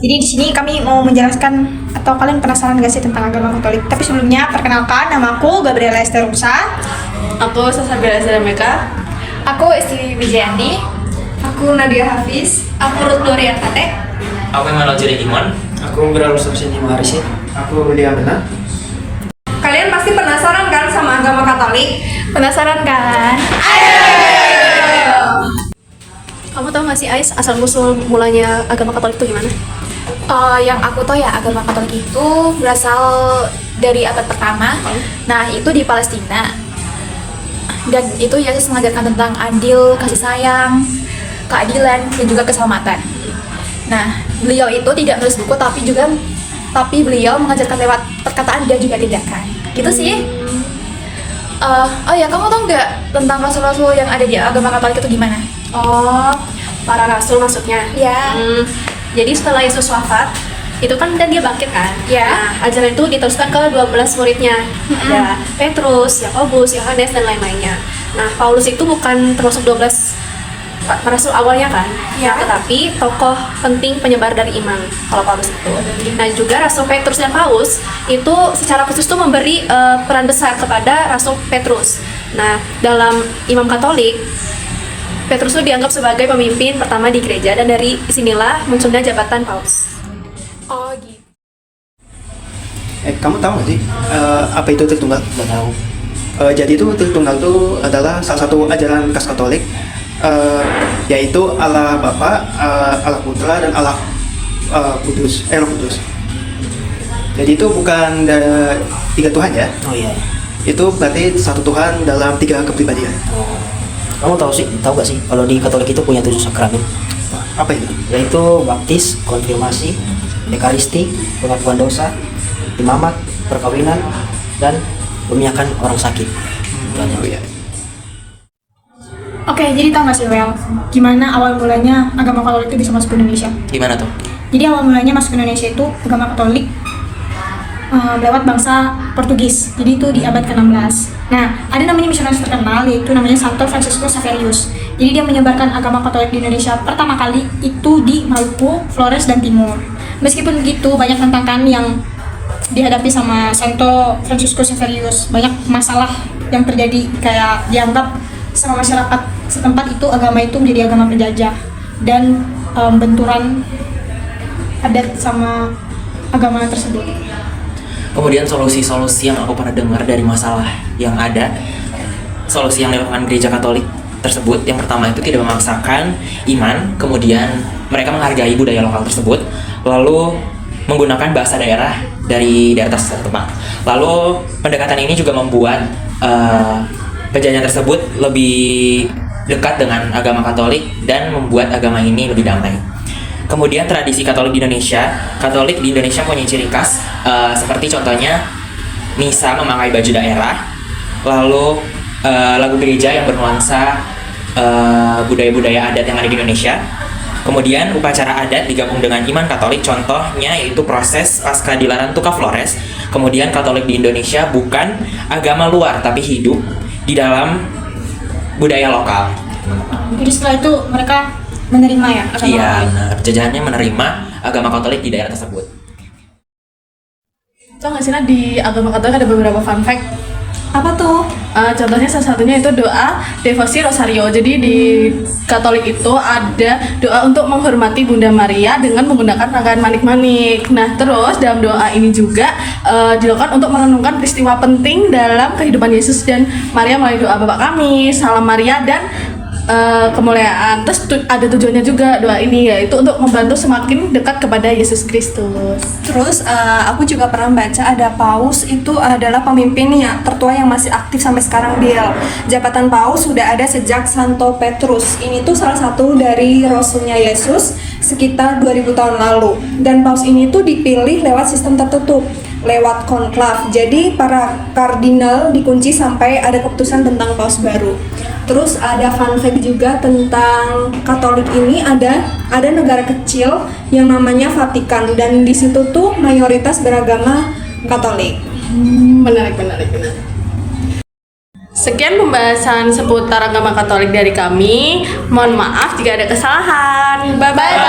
Jadi di sini kami mau menjelaskan, atau kalian penasaran gak sih tentang agama Katolik? Tapi sebelumnya perkenalkan, nama aku Gabriela Esther Rusa. Aku Sasabila Meka. Aku Isti Wijayanti. Aku Nadia Hafiz. Aku Ruth Gloria Tate. Aku Emmanuel Jadi Iman. Aku Beralus Sabsini Maharisi. Aku William Benar. Kalian pasti penasaran kan sama agama Katolik? Penasaran kan? Kamu tahu gak sih Ais, asal usul mulanya agama Katolik itu gimana? Yang aku tahu ya, agama Katolik itu berasal dari abad pertama. Nah, itu di Palestina. Dan itu Yesus mengajarkan tentang adil, kasih sayang, keadilan, dan juga keselamatan. Nah, beliau itu tidak menulis buku, tapi beliau mengajarkan lewat perkataan dan juga tindakan. Gitu sih. Oh ya, kamu tahu nggak tentang rasul-rasul yang ada di agama Katolik itu gimana? Oh, para rasul maksudnya? Ya. Jadi setelah Yesus wafat, itu kan dan dia bangkit kan? Ya. Nah, ajaran itu diteruskan ke 12 muridnya. Ada Petrus, Yakobus, Yohanes, dan lain-lainnya. Nah, Paulus itu bukan termasuk 12 rasul awalnya kan? Ya. Tetapi tokoh penting penyebar dari iman kalau Paulus itu. Nah, juga Rasul Petrus dan Paulus itu secara khusus tuh memberi peran besar kepada Rasul Petrus. Nah, dalam imam Katolik, Petrus itu dianggap sebagai pemimpin pertama di gereja, dan dari sinilah munculnya jabatan Paus. Oh gitu. Kamu tahu nggak sih apa itu Tritunggal? Nggak tahu. Jadi itu Tritunggal itu adalah salah satu ajaran khas Katolik, yaitu Allah Bapa, Allah Putra, dan Allah Kudus, Roh Kudus. Jadi itu bukan tiga Tuhan ya? Oh iya. Itu berarti satu Tuhan dalam tiga kepribadian. Kamu tahu gak sih kalau di Katolik itu punya 7 sakramen, Apa itu? yaitu baptis, konfirmasi, ekaristi, pengakuan dosa, imamat, perkawinan, dan pemiakan orang sakit. Oh iya. Oke, jadi tau gak sih Wel, gimana awal mulanya agama Katolik itu bisa masuk ke Indonesia? Gimana tuh? Jadi awal mulanya masuk ke Indonesia itu agama Katolik lewat bangsa Portugis. Jadi itu di abad ke-16. Nah, ada namanya misionaris terkenal, yaitu namanya Santo Francisco Xaverius. Jadi dia menyebarkan agama Katolik di Indonesia pertama kali itu di Maluku, Flores, dan Timur. Meskipun begitu, banyak tantangan yang dihadapi sama Santo Francisco Xaverius. Banyak masalah yang terjadi, kayak dianggap sama masyarakat setempat itu agama itu menjadi agama penjajah, dan benturan adat sama agama tersebut. Kemudian solusi-solusi yang aku pernah dengar dari masalah yang ada, solusi yang dilakukan gereja Katolik tersebut, yang pertama itu tidak memaksakan iman, kemudian mereka menghargai budaya lokal tersebut, lalu menggunakan bahasa daerah dari daerah setempat. Lalu pendekatan ini juga membuat penjajahan tersebut lebih dekat dengan agama Katolik dan membuat agama ini lebih damai. Kemudian tradisi Katolik di Indonesia punya ciri khas, seperti contohnya misa memakai baju daerah, lalu lagu gereja yang bernuansa budaya-budaya adat yang ada di Indonesia. Kemudian upacara adat digabung dengan iman Katolik, contohnya yaitu proses Paskadilaran Tuka Flores. Kemudian Katolik di Indonesia bukan agama luar tapi hidup di dalam budaya lokal. Jadi setelah itu mereka menerima ya agama Iya, Katolik. benar. Penjajahannya menerima agama Katolik di daerah tersebut. Tahu nggak sih, Nah, di agama Katolik ada beberapa fun fact. Apa tuh? Contohnya salah satunya itu doa devosi rosario. Jadi di Katolik itu ada doa untuk menghormati Bunda Maria dengan menggunakan rangkaian manik-manik. Nah, terus dalam doa ini juga dilakukan untuk merenungkan peristiwa penting dalam kehidupan Yesus dan Maria melalui doa Bapa Kami, Salam Maria, dan kemuliaan. Terus ada tujuannya juga doa ini, yaitu untuk membantu semakin dekat kepada Yesus Kristus. Terus aku juga pernah baca ada paus itu adalah pemimpin yang tertua yang masih aktif sampai sekarang, Bill. Jabatan paus sudah ada sejak Santo Petrus. Ini tuh salah satu dari rasulnya Yesus sekitar 2000 tahun lalu. Dan paus ini tuh dipilih lewat sistem tertutup, lewat konklav. Jadi para kardinal dikunci sampai ada keputusan tentang paus baru. Terus ada fun fact juga tentang Katolik ini, ada negara kecil yang namanya Vatikan, dan di situ tuh mayoritas beragama Katolik. Menarik. Sekian pembahasan seputar agama Katolik dari kami. Mohon maaf jika ada kesalahan. Bye-bye.